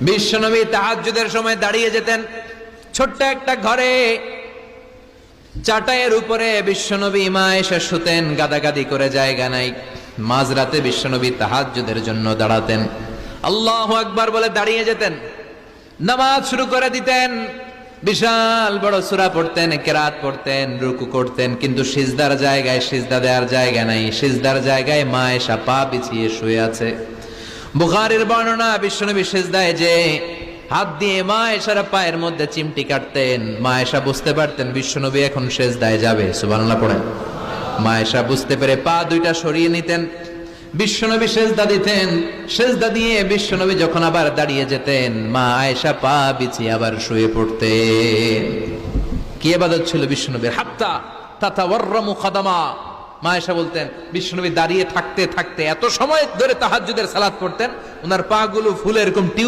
বিশ্বনবী তাহাজ্জুদের সময় দাঁড়িয়ে যেতেন। ছোট্ট একটা ঘরে চাটাইয়ের উপরে বিশ্বনবী মা এসে শুতেন, গাদাগাদি করে জায়গা নাই। মাঝরাতে বিশ্বনবী তাহাজ্জুদের জন্য দাঁড়াতেন, আল্লাহু আকবার বলে দাঁড়িয়ে যেতেন, নামাজ শুরু করে দিতেন। বিশাল বড় সূরা পড়তেন, কেরাত পড়তেন, রুকু করতেন, কিন্তু সিজদার জায়গায় সিজদা দেওয়ার জায়গা নাই। সিজদার জায়গায় মা এসা পা বিছিয়ে শুয়ে আছে। বুখারীর বর্ণনা, বিশ্বনবী সিজদায় যে হাত দিয়ে মা এসার পায়ের মধ্যে চিমটি কাটতেন, মা এসা বুঝতে পারতেন বিশ্বনবী এখন সিজদায় যাবে। সুবহানাল্লাহ পড়েন। মা এসা বুঝতে পেরে পা দুইটা সরিয়ে নিতেন, বিশ্বনবী সিজদা দিতেন। সিজদা দিয়ে বিশ্বনবী যখন আবার দাঁড়িয়ে যেতেন, মা আয়েশা পা বিছিয়ে আবার শুয়ে পড়তেন। কি ইবাদত ছিল বিশ্বনবীর! হাত্তা তাতাওয়াররামু খাদামা। মা আয়েশা বলতেন বিশ্বনবী দাঁড়িয়ে থাকতে থাকতে এত সময় ধরে তাহাজ্জুদের সালাত পড়তেন, ওনার পা গুলো ফুলে এরকম